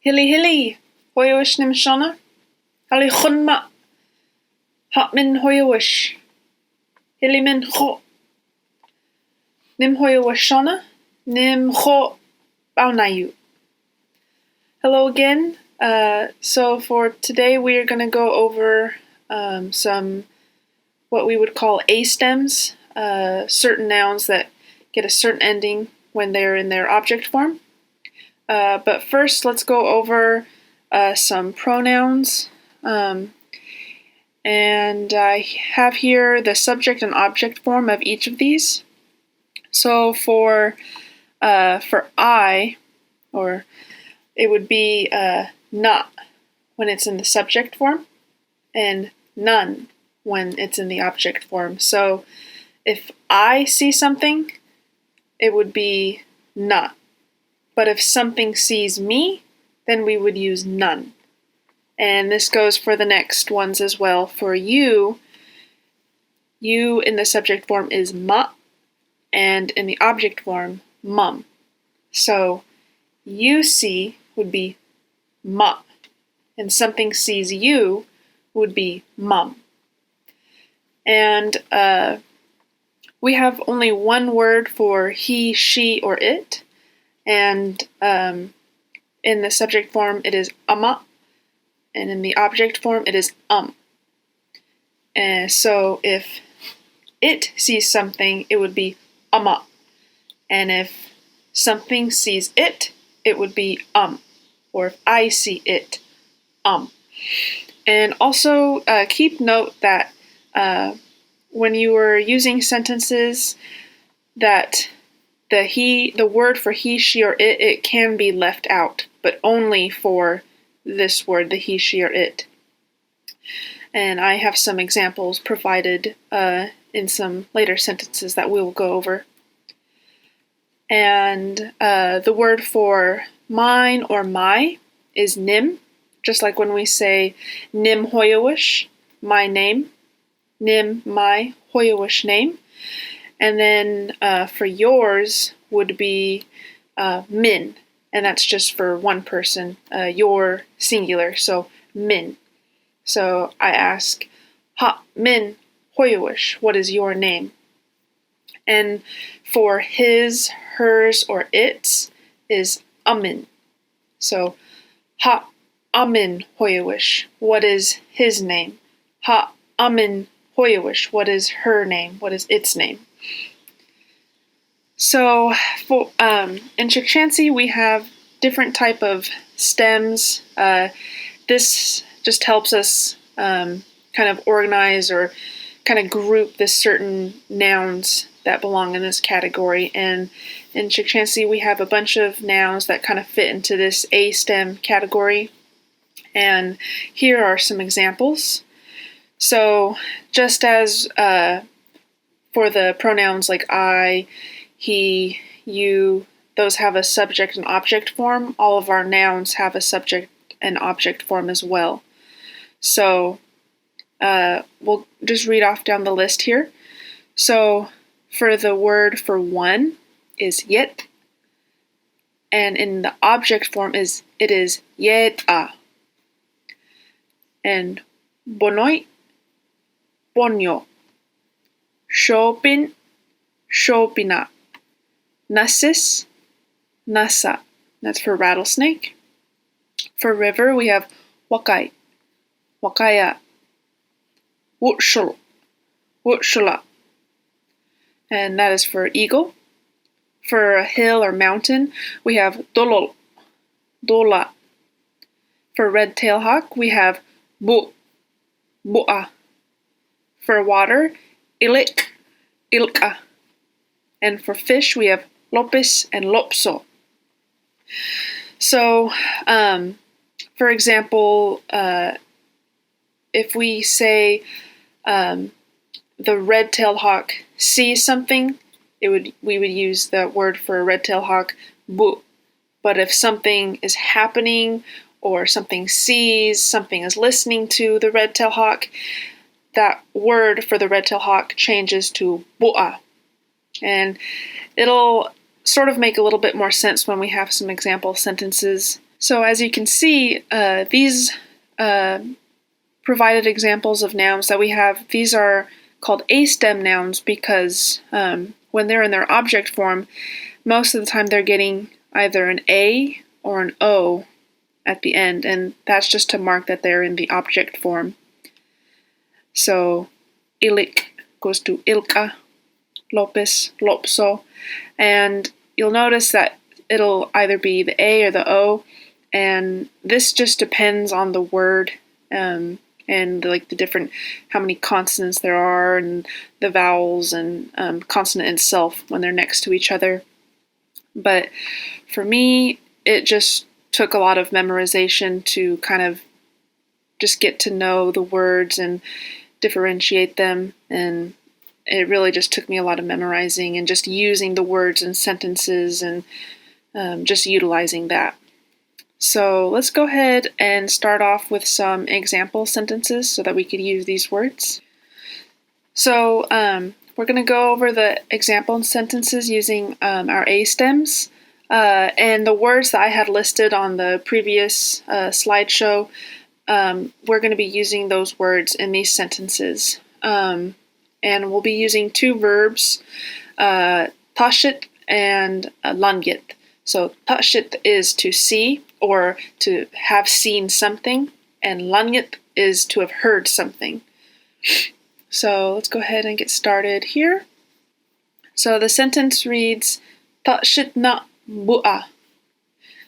Hilly hilly, hoyowish nim Shonna. Halli chunma. Hot min hoyowish. Hilly min cho. Nim hoyowish Shonna. Nim cho baunayu. Hello again. So for today we are going to go over some what we would call A stems, certain nouns that get a certain ending when they're in their object form. But first let's go over some pronouns. And I have here the subject and object form of each of these. So for I, or it would be not when it's in the subject form, and none when it's in the object form. So if I see something, it would be not. But if something sees me, then we would use none. And this goes for the next ones as well. For you in the subject form is ma, and in the object form, mum. So you see would be ma, and something sees you would be mum. And we have only one word for he, she, or it. And in the subject form it is ama, and in the object form it is And so if it sees something, it would be ama. And if something sees it, it would be Or if I see it, And also keep note that when you are using sentences that the word for he, she, or it can be left out, but only for this word, the he, she, or it. And I have some examples provided in some later sentences that we will go over. And the word for mine or my is nim, just like when we say nim hoyowish, my name, nim, my, hoyowish, name. And then for yours would be min, and that's just for one person, your singular, so min. So I ask, ha min hoyowish, what is your name? And for his, hers, or its is amin. So ha amin hoyowish, what is his name? Ha amin hoyowish, what is her name? What is its name? So for, in Chukchansi we have different type of stems. This just helps us kind of organize or kind of group the certain nouns that belong in this category. And in Chukchansi we have a bunch of nouns that kind of fit into this A stem category. And here are some examples. So just as for the pronouns like I, he, you, those have a subject and object form, all of our nouns have a subject and object form as well. So we'll just read off down the list here. So for the word for one is yet, and in the object form it is yeta. And bonoy, bonyo. Shopin, shopina. Nasis, nasa. That's for rattlesnake. For river we have wakai, wakaya. Wutshul, wutshula. And that is for eagle. For a hill or mountain we have dolol, dola. For red-tailed hawk we have bu, bu'a. For water, ilik, ilka. And for fish we have lopis and lopso. So, for example, if we say the red-tailed hawk sees something, we would use the word for a red-tailed hawk, bu. But if something is happening, or something sees, something is listening to the red-tailed hawk, that word for the red-tailed hawk changes to bu'a. And it'll sort of make a little bit more sense when we have some example sentences. So as you can see, these provided examples of nouns that we have, these are called A-stem nouns because when they're in their object form, most of the time they're getting either an A or an O at the end, and that's just to mark that they're in the object form. So ilik goes to ilka, lopis, lopso, and you'll notice that it'll either be the A or the O, and this just depends on the word and like the different, how many consonants there are and the vowels and consonant itself when they're next to each other. But for me, it just took a lot of memorization to kind of just get to know the words and differentiate them, and it really just took me a lot of memorizing and just using the words and sentences and just utilizing that. So let's go ahead and start off with some example sentences so that we could use these words. So we're going to go over the example sentences using our A stems. And the words that I had listed on the previous slideshow, we're going to be using those words in these sentences. And we'll be using two verbs, tashit and langyet. So tashit is to see or to have seen something, and langyet is to have heard something. So let's go ahead and get started here. So the sentence reads, tashit na bu'a.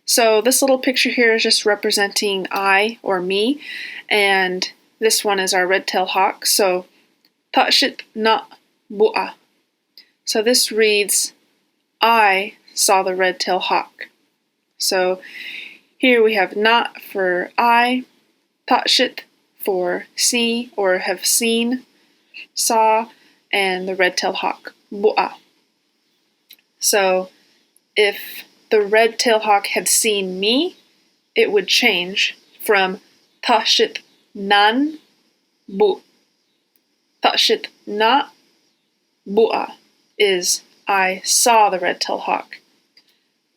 So this little picture here is just representing I or me, and this one is our red-tailed hawk. So tashit na bu'a. So this reads, I saw the red-tailed hawk. So here we have na for I, tashit for see or have seen, saw, and the red-tailed hawk, bu'a. So if the red-tailed hawk had seen me, it would change from tashit nan bu. Tashit na bu'a is I saw the red-tailed hawk.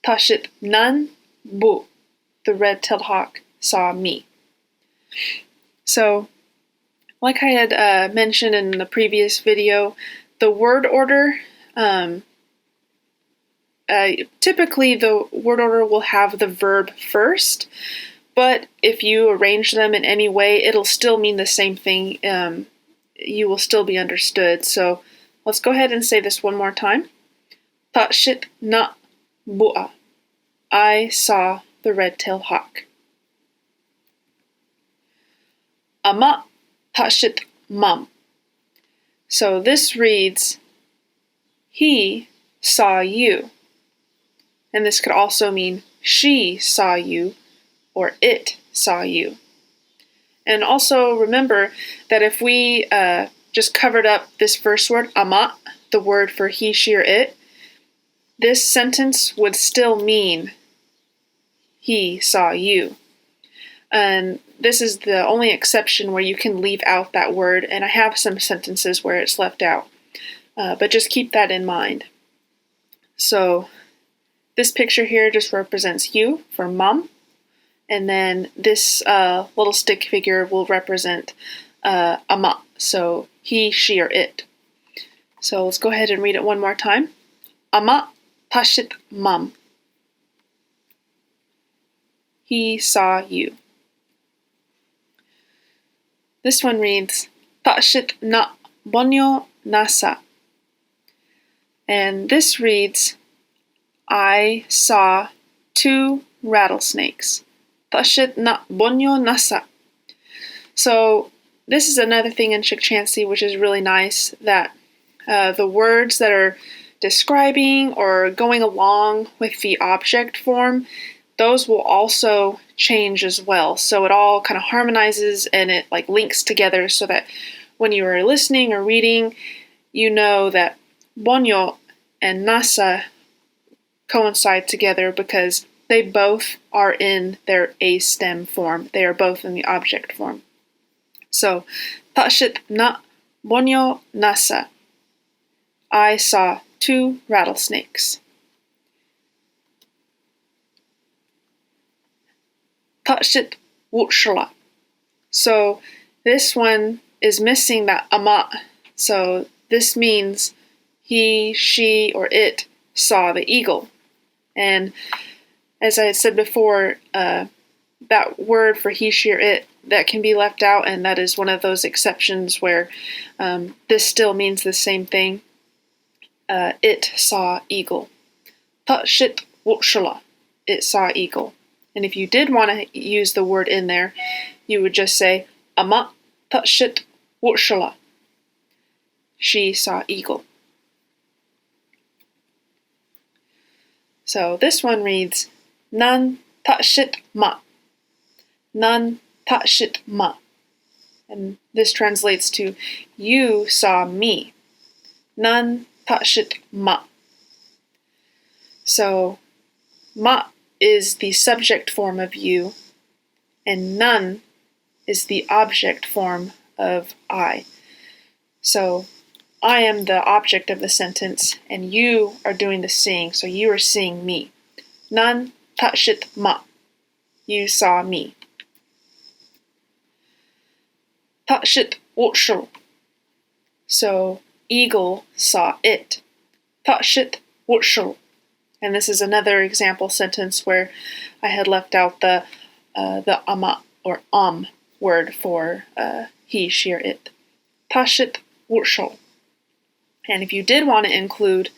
Tashit nan bu, the red-tailed hawk saw me. So, like I had mentioned in the previous video, the word order, typically the word order will have the verb first, but if you arrange them in any way, it'll still mean the same thing. You will still be understood. So let's go ahead and say this one more time. Tashit na bu'a. I saw the red-tailed hawk. Ama tashit mam. So this reads, he saw you. And this could also mean she saw you or it saw you. And also remember that if we just covered up this first word, ama, the word for he, she, or it, this sentence would still mean he saw you. And this is the only exception where you can leave out that word, and I have some sentences where it's left out. But just keep that in mind. So this picture here just represents you for mom, and then this little stick figure will represent ama, so he, she, or it. So let's go ahead and read it one more time. Ama tashit mam. He saw you. This one reads, tashit na bonyo nasa. And this reads, I saw two rattlesnakes. Tashit na bonyo nasa. So this is another thing in Chukchansi which is really nice, that the words that are describing or going along with the object form, those will also change as well. So it all kind of harmonizes and it like links together so that when you are listening or reading, you know that bonyo and nasa coincide together because they both are in their A stem form. They are both in the object form. So, tashit na bonyo nasa. I saw two rattlesnakes. touched wushla. So this one is missing that ama. So this means he, she, or it saw the eagle. And as I had said before, that word for he, she, or it, that can be left out, and that is one of those exceptions where this still means the same thing. It saw eagle. Touched wushla. It saw eagle. And if you did want to use the word in there, you would just say ama touched wushla. She saw eagle. So this one reads nan touched ma. Nan touched ma. And this translates to you saw me. Nan touched ma. So ma is the subject form of you, and nan is the object form of I. So I am the object of the sentence, and you are doing the seeing, so you are seeing me. Nan touched ma. You saw me. Touched wushel. So eagle saw it. Touched wushel. And this is another example sentence where I had left out the ama or word for he, she, or it. Touched wushel. And if you did want to include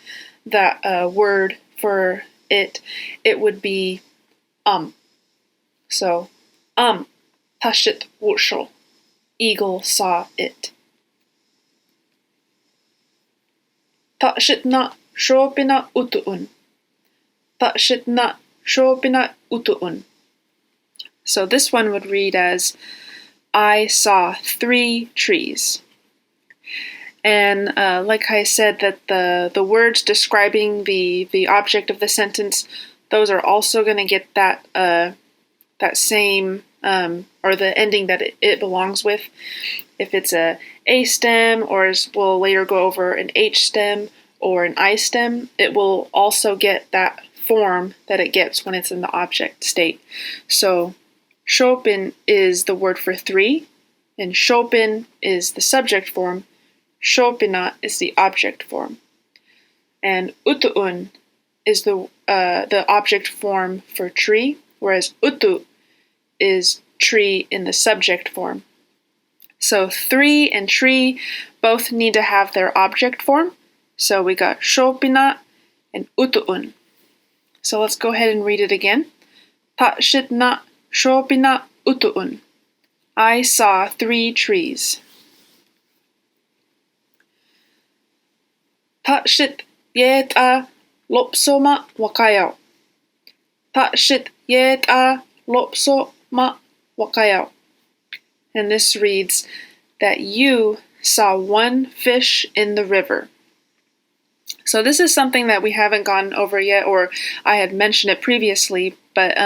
that word for it, it would be So touched wushel. Eagle saw it. Touched shopina utuun. Touched shopina utuun. So this one would read as I saw 3 trees. And like I said, that the words describing the object of the sentence, those are also going to get that same or the ending that it belongs with. If it's a stem, or as we'll later go over, an H stem or an I stem, it will also get that form that it gets when it's in the object state. So shopin is the word for 3, and shopin is the subject form. Shopina is the object form. And utuun is the object form for tree, whereas utu is tree in the subject form. So 3 and tree both need to have their object form. So we got shopina and utuun. So let's go ahead and read it again. Touchedna shopina utuun. I saw 3 trees. Touched yeta lopsoma wakayaw. Touched yeta lopsoma wakayaw. And this reads that you saw 1 fish in the river. So this is something that we haven't gone over yet, or I had mentioned it previously, but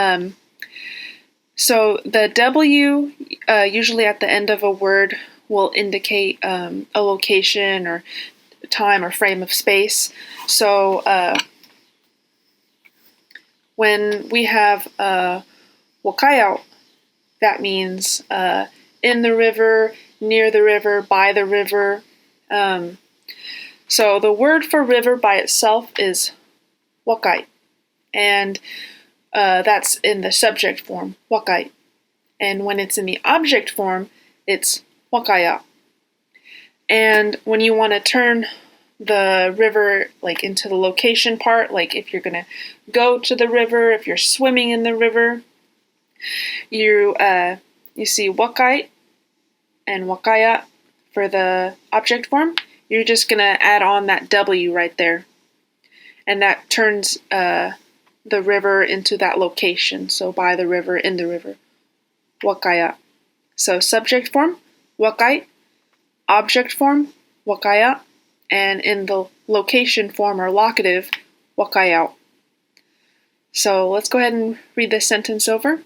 so the W usually at the end of a word will indicate a location or time or frame of space. So when we have wakayaw, that means in the river, near the river, by the river. So the word for river by itself is wakai, and that's in the subject form, wakai. And when it's in the object form, it's wakaya. And when you want to turn the river like into the location part, like if you're going to go to the river, if you're swimming in the river, you see wakai and wakaya for the object form. You're just going to add on that W right there. And that turns the river into that location. So by the river, in the river. Wakaya. So subject form, wakai. Object form, wakaya. And in the location form or locative, wakayaw. So let's go ahead and read this sentence over.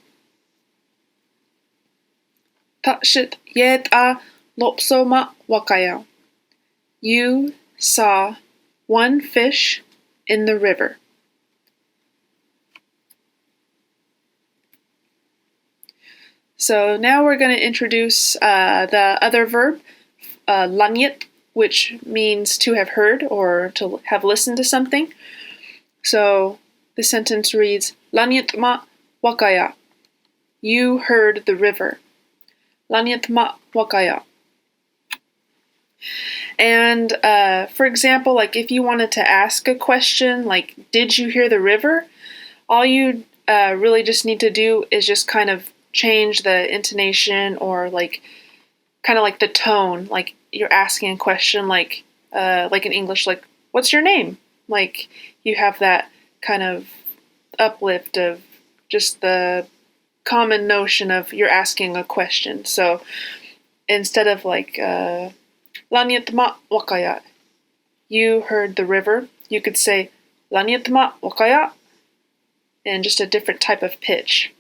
Touched yeta lopsoma wakayaw. You saw 1 fish in the river. So now we're going to introduce the other verb, lanyet, which means to have heard or to have listened to something. So the sentence reads, lanyet ma wakaya. You heard the river. Lanyet ma wakaya. And for example, like if you wanted to ask a question, like, did you hear the river? All you really just need to do is just kind of change the intonation or like kind of like the tone, like you're asking a question like in English, like, what's your name? Like you have that kind of uplift of just the common notion of you're asking a question. So instead of like lanyet ma wakaya, you heard the river, you could say lanyet ma wakaya in just a different type of pitch.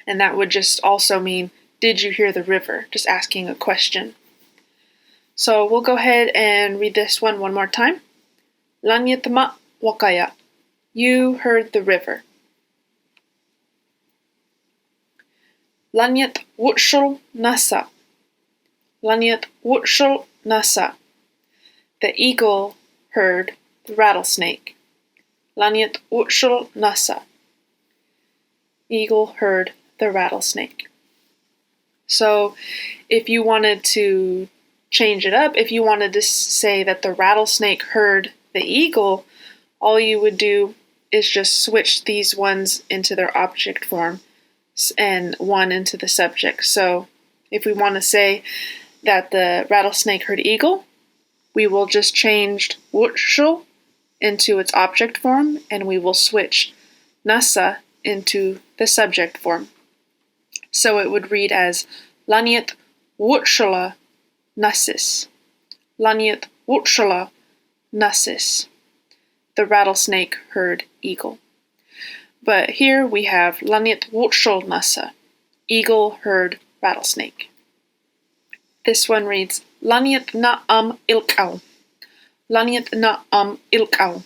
And that would just also mean, did you hear the river? Just asking a question. So we'll go ahead and read this one more time. Lanyet ma wakaya. You heard the river. Lanyet wutshul nasa. Lanyet wutshul nasa. The eagle heard the rattlesnake. Lanyet wutshul nasa. Eagle heard the rattlesnake. So if you wanted to change it up, if you wanted to say that the rattlesnake heard the eagle, all you would do is just switch these ones into their object form and one into the subject. So if we want to say that the rattlesnake heard eagle, we will just change wutshul into its object form, and we will switch nasa into the subject form. So it would read as lanyet wutshula nasis. Lanyet wutshula nasis. The rattlesnake heard eagle. But here we have lanyet wutshul nasa. Eagle heard rattlesnake. This one reads lanyet na ilkau. Lanyet na ilkau.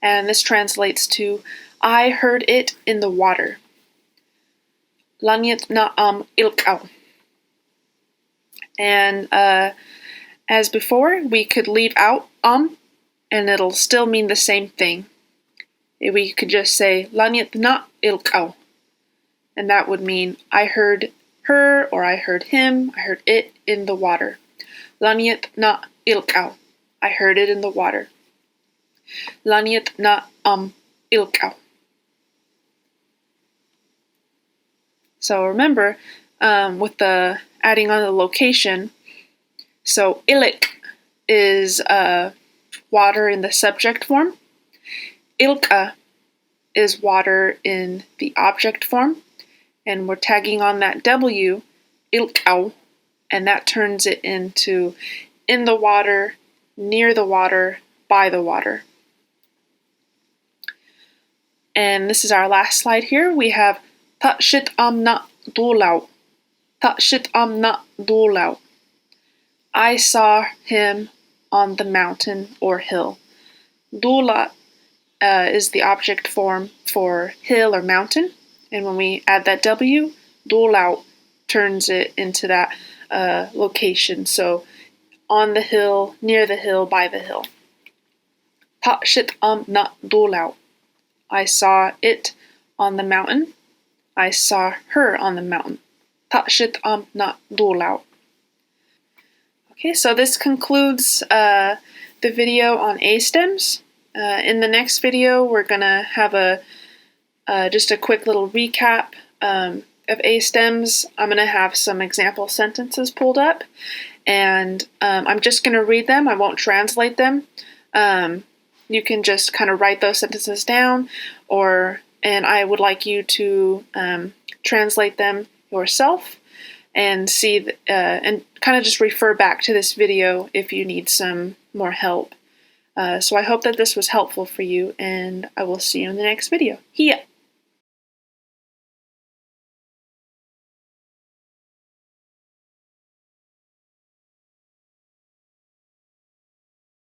And this translates to I heard it in the water. Lanyet na ilkau. And as before, we could leave out and it'll still mean the same thing. We could just say lanyet na ilkau, and that would mean I heard her, or I heard him, I heard it in the water. Lanyet na ilkau. I heard it in the water. Lanyet na ilkau. So remember, with the adding on the location, so ilik is water in the subject form. Ilka is water in the object form. And we're tagging on that W, ilkau, and that turns it into in the water, near the water, by the water. And this is our last slide here. We have Ta'shit amna dulau. Ta'shit amna dulau. I saw him on the mountain or hill. Dula is the object form for hill or mountain. And when we add that W, dulau turns it into that location. So on the hill, near the hill, by the hill. Ta'shit amna dulau. I saw it on the mountain. I saw her on the mountain. Ta'shit amna dulau. Okay, so this concludes the video on A stems. In the next video, we're gonna have just a quick little recap of A stems. I'm gonna have some example sentences pulled up, and I'm just gonna read them. I won't translate them. You can just kind of write those sentences down, and I would like you to translate them yourself and see and kind of just refer back to this video if you need some more help. So I hope that this was helpful for you, and I will see you in the next video. Hiya!